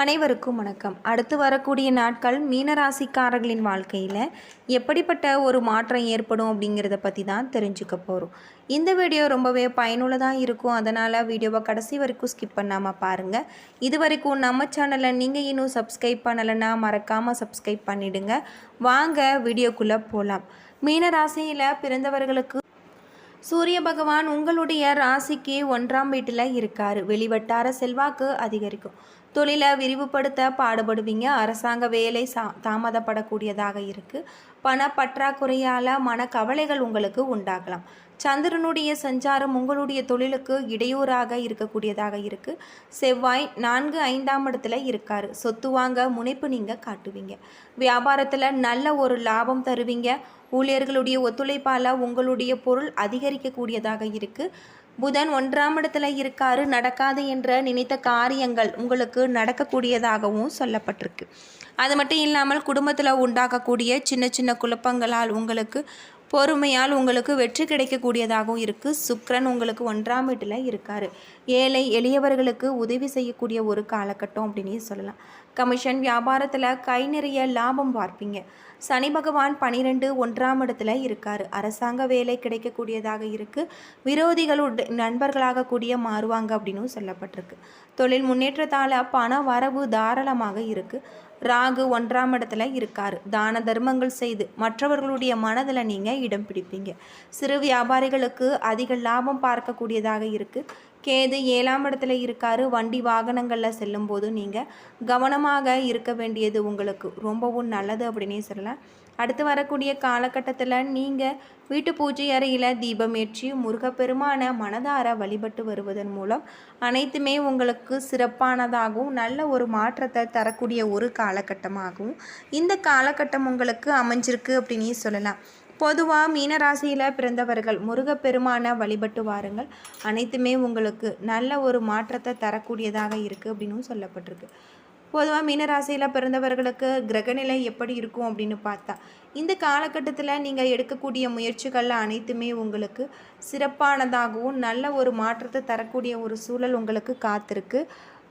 அனைவருக்கும் வணக்கம். அடுத்து வரக்கூடிய நாட்கள் மீனராசிக்காரர்களின் வாழ்க்கையில் எப்படிப்பட்ட ஒரு மாற்றம் ஏற்படும் அப்படிங்கிறத பற்றி தான் தெரிஞ்சுக்க போகிறோம். இந்த வீடியோ ரொம்பவே பயனுள்ளதாக இருக்கும். அதனால் வீடியோவை கடைசி வரைக்கும் ஸ்கிப் பண்ணாமல் பாருங்கள். இது வரைக்கும் நம்ம சேனலை நீங்கள் இன்னும் சப்ஸ்கிரைப் பண்ணலைன்னா மறக்காமல் சப்ஸ்கிரைப் பண்ணிவிடுங்க. வாங்க வீடியோக்குள்ளே போகலாம். மீனராசியில் பிறந்தவர்களுக்கு சூரிய பகவான் உங்களுடைய ராசிக்கு 1ஆம் வீட்டில் இருக்கார். வெளிவட்டார செல்வாக்கு அதிகரிக்கும். தொழிலை விரிவுபடுத்த பாடுபடுவீங்க. அரசாங்க வேலை தாமதப்படக்கூடியதாக இருக்குது. பண பற்றாக்குறையால் மனக்கவலைகள் உங்களுக்கு உண்டாகலாம். சந்திரனுடைய சஞ்சாரம் உங்களுடைய தொழிலுக்கு இடையூறாக இருக்கக்கூடியதாக இருக்குது. செவ்வாய் 4, 5ஆம் இடத்துல இருக்கார். சொத்து வாங்க முனைப்பு நீங்கள் காட்டுவீங்க. வியாபாரத்தில் நல்ல ஒரு லாபம் தருவீங்க. ஊழியர்களுடைய ஒத்துழைப்பால் உங்களுடைய பொருள் அதிகரிக்கக்கூடியதாக இருக்குது. புதன் 1ஆம் இடத்துல இருக்காரு. நடக்காது என்ற நினைத்த காரியங்கள் உங்களுக்கு நடக்கக்கூடியதாகவும் சொல்லப்பட்டிருக்கு. அது மட்டும் இல்லாமல் குடும்பத்தில் உண்டாகக்கூடிய சின்ன சின்ன குழப்பங்களால் உங்களுக்கு பொறுமையால் உங்களுக்கு வெற்றி கிடைக்கக்கூடியதாகவும் இருக்குது. சுக்கிரன் உங்களுக்கு 1ஆம் வீட்டில் இருக்கார். ஏழை எளியவர்களுக்கு உதவி செய்யக்கூடிய ஒரு காலகட்டம் அப்படின்னு சொல்லலாம். கமிஷன் வியாபாரத்தில் கை நிறைய லாபம் பார்ப்பீங்க. சனி பகவான் 12 1ஆம் இடத்துல இருக்கார். அரசாங்க வேலை கிடைக்கக்கூடியதாக இருக்குது. விரோதிகளுடைய நண்பர்களாக கூடிய மாறுவாங்க அப்படின்னு சொல்லப்பட்டிருக்கு. தொழில் முன்னேற்றத்தால் பண வரவு தாராளமாக இருக்குது. ராகு 1ஆம் இடத்துல இருக்கார். தான தர்மங்கள் செய்து மற்றவர்களுடைய மனதில் நீங்கள் இடம் பிடிப்பீங்க. சிறு வியாபாரிகளுக்கு அதிக லாபம் பார்க்கக்கூடியதாக இருக்குது. கேது 7ஆம் இடத்துல இருக்கார். வண்டி வாகனங்களில் செல்லும்போது நீங்கள் கவனமாக இருக்க வேண்டியது உங்களுக்கு ரொம்பவும் நல்லது அப்படின்னே சொல்லலாம். அடுத்து வரக்கூடிய காலகட்டத்தில் நீங்கள் வீட்டு பூஜை அறையில் தீபம் ஏற்றி முருகப்பெருமான மனதார வழிபட்டு வருவதன் மூலம் அனைத்துமே உங்களுக்கு சிறப்பானதாகவும் நல்ல ஒரு மாற்றத்தை தரக்கூடிய ஒரு காலகட்டமாகவும் இந்த காலகட்டம் உங்களுக்கு அமைஞ்சிருக்கு அப்படின்னு சொல்லலாம். பொதுவாக மீனராசியில் பிறந்தவர்கள் முருகப்பெருமான வழிபட்டு வாருங்கள். அனைத்துமே உங்களுக்கு நல்ல ஒரு மாற்றத்தை தரக்கூடியதாக இருக்குது அப்படின்னு சொல்லப்பட்டிருக்கு. பொதுவாக மீனராசியில் பிறந்தவர்களுக்கு கிரகநிலை எப்படி இருக்கும் அப்படின்னு பார்த்தா இந்த காலகட்டத்தில் நீங்கள் எடுக்கக்கூடிய முயற்சிகளில் அனைத்துமே உங்களுக்கு சிறப்பானதாகவும் நல்ல ஒரு மாற்றத்தை தரக்கூடிய ஒரு சூழல் உங்களுக்கு காத்திருக்கு.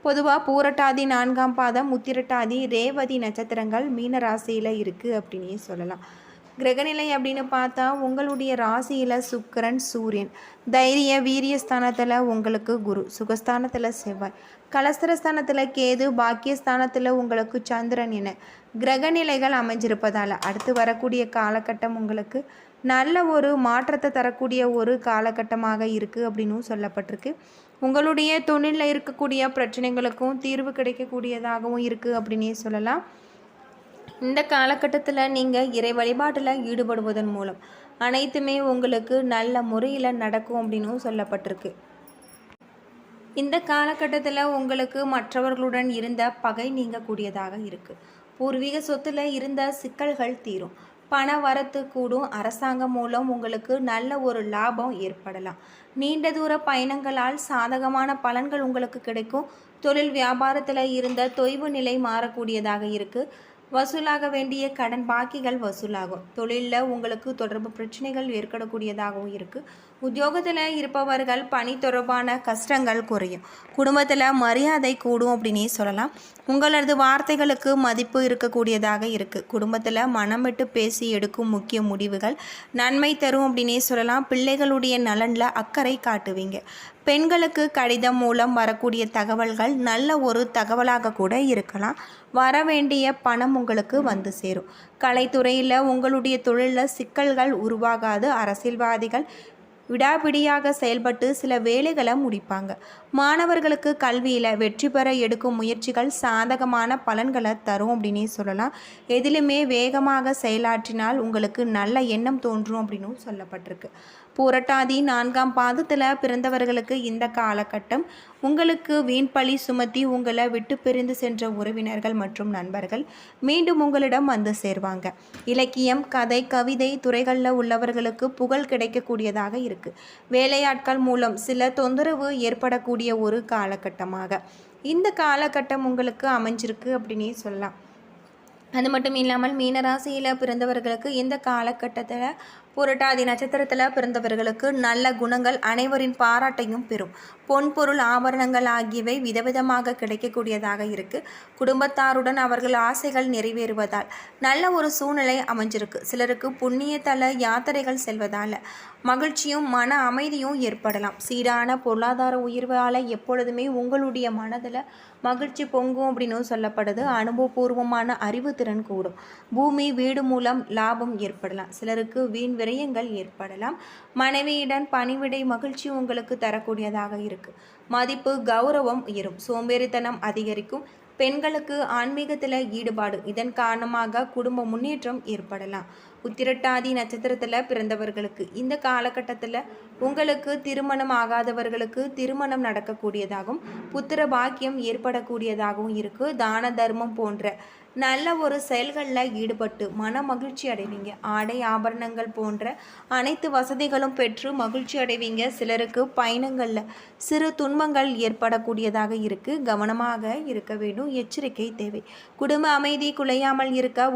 பொதுவாக பூரட்டாதி 4ஆம் பாதம், உத்திரட்டாதி, ரேவதி நட்சத்திரங்கள் மீனராசியில் இருக்குது அப்படின்னே சொல்லலாம். கிரகநிலை அப்படின்னு பார்த்தா உங்களுடைய ராசியில் சுக்கிரன், சூரியன், தைரிய வீரியஸ்தானத்தில் உங்களுக்கு குரு, சுகஸ்தானத்தில் செவ்வாய், கலஸ்திரஸ்தானத்தில் கேது, பாக்கியஸ்தானத்தில் உங்களுக்கு சந்திரன் என கிரகநிலைகள் அமைஞ்சிருப்பதால் அடுத்து வரக்கூடிய காலகட்டம் உங்களுக்கு நல்ல ஒரு மாற்றத்தை தரக்கூடிய ஒரு காலகட்டமாக இருக்குது அப்படின்னு சொல்லப்பட்டிருக்கு. உங்களுடைய தொழிலில் இருக்கக்கூடிய பிரச்சனைகளுக்கும் தீர்வு கிடைக்கக்கூடியதாகவும் இருக்குது அப்படின்னே சொல்லலாம். இந்த காலகட்டத்தில் நீங்கள் இறை வழிபாட்டில் ஈடுபடுவதன் மூலம் அனைத்துமே உங்களுக்கு நல்ல முறையில் நடக்கும் அப்படின்னு சொல்லப்பட்டிருக்கு. இந்த காலகட்டத்தில் உங்களுக்கு மற்றவர்களுடன் இருந்த பகை நீங்கக்கூடியதாக இருக்குது. பூர்வீக சொத்தில் இருந்த சிக்கல்கள் தீரும். பண வரத்து கூடும். அரசாங்கம் மூலம் உங்களுக்கு நல்ல ஒரு லாபம் ஏற்படலாம். நீண்ட தூர பயணங்களால் சாதகமான பலன்கள் உங்களுக்கு கிடைக்கும். தொழில் வியாபாரத்தில் இருந்த தொய்வு நிலை மாறக்கூடியதாக இருக்குது. வசூலாக வேண்டிய கடன் பாக்கிகள் வசூலாகும். தொழிலில் உங்களுக்கு தொடர்பு பிரச்சனைகள் ஏற்படக்கூடியதாகவும் இருக்குது. உத்தியோகத்தில் இருப்பவர்கள் பணி தொடர்பான கஷ்டங்கள் குறையும். குடும்பத்தில் மரியாதை கூடும் அப்படின்னே சொல்லலாம். உங்களது வார்த்தைகளுக்கு மதிப்பு இருக்கக்கூடியதாக இருக்குது. குடும்பத்தில் மனம் விட்டு பேசி எடுக்கும் முக்கிய முடிவுகள் நன்மை தரும் அப்படின்னே சொல்லலாம். பிள்ளைகளுடைய நலனில் அக்கறை காட்டுவீங்க. பெண்களுக்கு கடிதம் மூலம் வரக்கூடிய தகவல்கள் நல்ல ஒரு தகவலாக கூட இருக்கலாம். வர வேண்டிய பணம் உங்களுக்கு வந்து சேரும். கலைத்துறையில் உங்களுடைய தொழிலில் சிக்கல்கள் உருவாகாது. அரசியல்வாதிகள் விடாபிடியாக செயல்பட்டு சில வேலைகளை முடிப்பாங்க. மாணவர்களுக்கு கல்வியில் வெற்றி பெற எடுக்கும் முயற்சிகள் சாதகமான பலன்களை தரும் அப்படின்னே சொல்லலாம். எதிலுமே வேகமாக செயலாற்றினால் உங்களுக்கு நல்ல எண்ணம் தோன்றும் அப்படின்னு சொல்லப்பட்டிருக்கு. பூரட்டாதி 4ஆம் பாதத்தில் பிறந்தவர்களுக்கு இந்த காலகட்டம் உங்களுக்கு வீண்பழி சுமத்தி உங்களை விட்டு பிரிந்து சென்ற உறவினர்கள் மற்றும் நண்பர்கள் மீண்டும் உங்களிடம் வந்து சேர்வாங்க. இலக்கியம், கதை, கவிதை துறைகளில் உள்ளவர்களுக்கு புகழ் கிடைக்கக்கூடியதாக இருக்குது. வேலையாட்கள் மூலம் சில தொந்தரவு ஏற்படக்கூடிய ஒரு காலகட்டமாக இந்த காலகட்டம் உங்களுக்கு அமைஞ்சிருக்கு அப்படின்னே சொல்லலாம். அது மட்டும் இல்லாமல் மீனராசியில் பிறந்தவர்களுக்கு இந்த காலகட்டத்தில் புரட்டாதி நட்சத்திரத்தில் பிறந்தவர்களுக்கு நல்ல குணங்கள் அனைவரின் பாராட்டையும் பெறும். பொன்பொருள் ஆபரணங்கள் ஆகியவை விதவிதமாக கிடைக்கக்கூடியதாக இருக்கு. குடும்பத்தாருடன் அவர்கள் ஆசைகள் நிறைவேறுவதால் நல்ல ஒரு சூழ்நிலை அமைஞ்சிருக்கு. சிலருக்கு புண்ணிய தல யாத்திரைகள் செல்வதால் மகிழ்ச்சியும் மன அமைதியும் ஏற்படலாம். சீரான பொருளாதார உயர்வால் எப்பொழுதுமே உங்களுடைய மனதில் மகிழ்ச்சி பொங்கும் அப்படின்னு சொல்லப்படுது. அனுபவபூர்வமான அறிவுத்திறன் கூடும். பூமி வீடு மூலம் லாபம் ஏற்படலாம். சிலருக்கு வீண் விரயங்கள் ஏற்படலாம். மனைவியுடன் பணிவிடை மகிழ்ச்சி உங்களுக்கு தரக்கூடியதாக இருக்கு. மதிப்பு கௌரவம் உயரும். சோம்பேறித்தனம் அதிகரிக்கும். பெண்களுக்கு ஆன்மீகத்தில் ஈடுபாடு, இதன் காரணமாக குடும்ப முன்னேற்றம் ஏற்படலாம். உத்திரட்டாதி நட்சத்திரத்தில் பிறந்தவர்களுக்கு இந்த காலகட்டத்தில் உங்களுக்கு திருமணம் ஆகாதவர்களுக்கு திருமணம் நடக்கக்கூடியதாகவும் புத்திர பாக்கியம் ஏற்படக்கூடியதாகவும் இருக்குது. தான தர்மம் போன்ற நல்ல ஒரு செயல்களில் ஈடுபட்டு மன மகிழ்ச்சி அடைவீங்க. ஆடை ஆபரணங்கள் போன்ற அனைத்து வசதிகளும் பெற்று மகிழ்ச்சி அடைவீங்க. சிலருக்கு பயணங்களில் சிறு துன்பங்கள் ஏற்படக்கூடியதாக இருக்குது. கவனமாக இருக்க வேண்டும். எச்சரிக்கை தேவை. குடும்ப அமைதி குலையாமல் இருக்க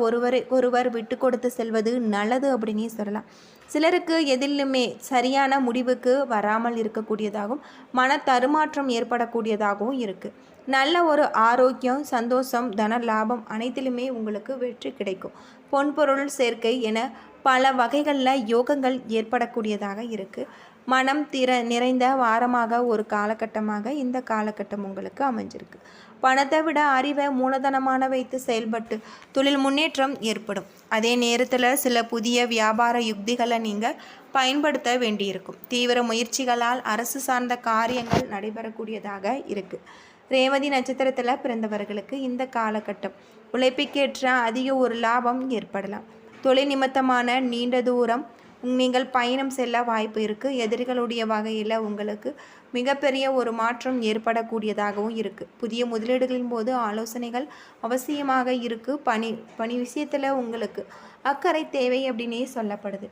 ஒருவர் விட்டு கொடுத்து செல்வது நல்லது அப்படின்னு சொல்லலாம். சிலருக்கு எதிலுமே சரியான முடிவுக்கு வராமல் இருக்கக்கூடியதாகவும் மன தருமாற்றம் ஏற்படக்கூடியதாகவும் இருக்குது. நல்ல ஒரு ஆரோக்கியம், சந்தோஷம், தன லாபம் அனைத்திலுமே உங்களுக்கு வெற்றி கிடைக்கும். பொன்பொருள் சேர்க்கை என பல வகைகளில் யோகங்கள் ஏற்படக்கூடியதாக இருக்குது. மனம் நிறைந்த வாரமாக ஒரு காலகட்டமாக இந்த காலகட்டம் உங்களுக்கு அமைஞ்சிருக்கு. பணத்தை விட அறிவை மூலதனமான வைத்து செயல்பட்டு தொழில் முன்னேற்றம் ஏற்படும். அதே நேரத்தில் சில புதிய வியாபார யுக்திகளை நீங்கள் பயன்படுத்த வேண்டியிருக்கும். தீவிர முயற்சிகளால் அரசு சார்ந்த காரியங்கள் நடைபெறக்கூடியதாக இருக்குது. ரேவதி நட்சத்திரத்தில் பிறந்தவர்களுக்கு இந்த காலகட்டம் உழைப்புக்கேற்ற அதிக ஒரு லாபம் ஏற்படலாம். தொழில் நிமித்தமான நீண்ட தூரம் நீங்கள் பயணம் செல்ல வாய்ப்பு இருக்குது. எதிரிகளுடைய வகையில் உங்களுக்கு மிகப்பெரிய ஒரு மாற்றம் ஏற்படக்கூடியதாகவும் இருக்குது. புதிய முதலீடுகளின் போது ஆலோசனைகள் அவசியமாக இருக்குது. பணி விஷயத்தில் உங்களுக்கு அக்கறை தேவை அப்படின்னே சொல்லப்படுது.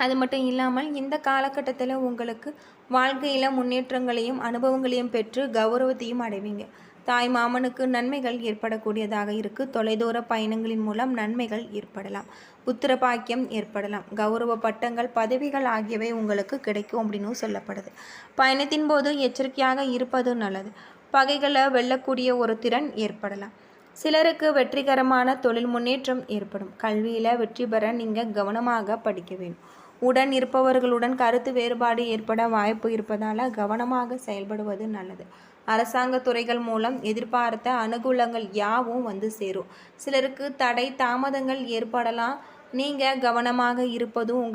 அது மட்டும் இல்லாமல் இந்த காலகட்டத்தில் உங்களுக்கு வாழ்க்கையில் முன்னேற்றங்களையும் அனுபவங்களையும் பெற்று கௌரவத்தையும் அடைவீங்க. தாய் மாமனுக்கு நன்மைகள் ஏற்படக்கூடியதாக இருக்குது. தொலைதூர பயணங்களின் மூலம் நன்மைகள் ஏற்படலாம். புத்திர பாக்கியம் ஏற்படலாம். கௌரவ பட்டங்கள் பதவிகள் ஆகியவை உங்களுக்கு கிடைக்கும் அப்படின்னு சொல்லப்படுது. பயணத்தின் போது எச்சரிக்கையாக இருப்பது நல்லது. பகைகளை வெல்லக்கூடிய ஒரு திறன் ஏற்படலாம். சிலருக்கு வெற்றிகரமான தொழில் முன்னேற்றம் ஏற்படும். கல்வியில் வெற்றி பெற நீங்கள் கவனமாக படிக்க வேண்டும். உடன் இருப்பவர்களுடன் கருத்து வேறுபாடு ஏற்பட வாய்ப்பு இருப்பதால் கவனமாக செயல்படுவது நல்லது. அரசாங்க துறைகள் மூலம் எதிர்பார்த்த அனுகூலங்கள் யாவும் வந்து சேரும். சிலருக்கு தடை தாமதங்கள் ஏற்படலாம். நீங்கள் கவனமாக இருப்பதும்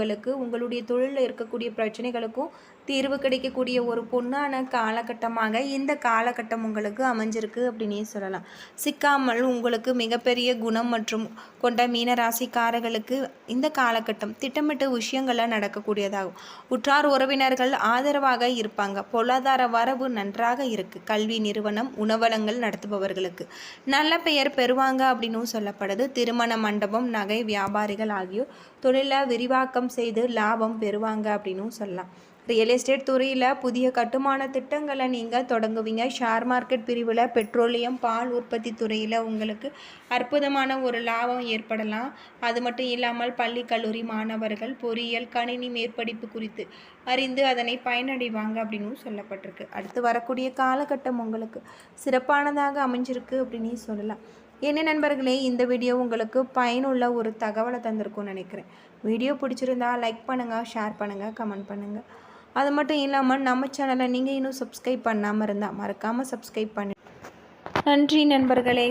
உங்களுடைய தொழிலில் இருக்கக்கூடிய பிரச்சனைகளுக்கும் தீர்வு கிடைக்கக்கூடிய ஒரு பொன்னான காலகட்டமாக இந்த காலகட்டம் உங்களுக்கு அமைஞ்சிருக்கு அப்படின்னே சொல்லலாம். சிக்காமல் உங்களுக்கு மிகப்பெரிய குணம் மற்றும் கொண்ட மீனராசிக்காரர்களுக்கு இந்த காலகட்டம் திட்டமிட்ட விஷயங்களை நடக்கக்கூடியதாகும். உற்றார் உறவினர்கள் ஆதரவாக இருப்பாங்க. பொருளாதார வரவு நன்றாக இருக்குது. கல்வி நிறுவனம் உணவகங்கள் நடத்துபவர்களுக்கு நல்ல பெயர் பெறுவாங்க அப்படின்னு சொல்லப்படுது. திருமண மண்டபம் நகை வியாபாரிகள் ஆகியோர் தொழிலை விரிவாக்கம் செய்து லாபம் பெறுவாங்க அப்படின்னு சொல்லலாம். ரியல் எஸ்டேட் துறையில் புதிய கட்டுமான திட்டங்களை நீங்கள் தொடங்குவீங்க. ஷேர் மார்க்கெட் பிரிவில் பெட்ரோலியம் பால் உற்பத்தி துறையில் உங்களுக்கு அற்புதமான ஒரு லாபம் ஏற்படலாம். அது மட்டும் இல்லாமல் பள்ளி கல்லூரி மாணவர்கள் பொறியியல் கணினி மேற்படிப்பு குறித்து அறிந்து அதனை பயனடைவாங்க அப்படின்னு சொல்லப்பட்டிருக்கு. அடுத்து வரக்கூடிய காலகட்டம் உங்களுக்கு சிறப்பானதாக அமைஞ்சிருக்கு அப்படின்னு சொல்லலாம். என்ன நண்பர்களே, இந்த வீடியோ உங்களுக்கு பயனுள்ள ஒரு தகவலை தந்திருக்கும்னு நினைக்கிறேன். வீடியோ பிடிச்சிருந்தா லைக் பண்ணுங்கள், ஷேர் பண்ணுங்கள், கமெண்ட் பண்ணுங்கள். அது மட்டும் இல்லாமல் நம்ம சேனலை நீங்கள் இன்னும் சப்ஸ்கிரைப் பண்ணாமல் இருந்தால் மறக்காமல் சப்ஸ்கிரைப் பண்ணி. நன்றி நண்பர்களே.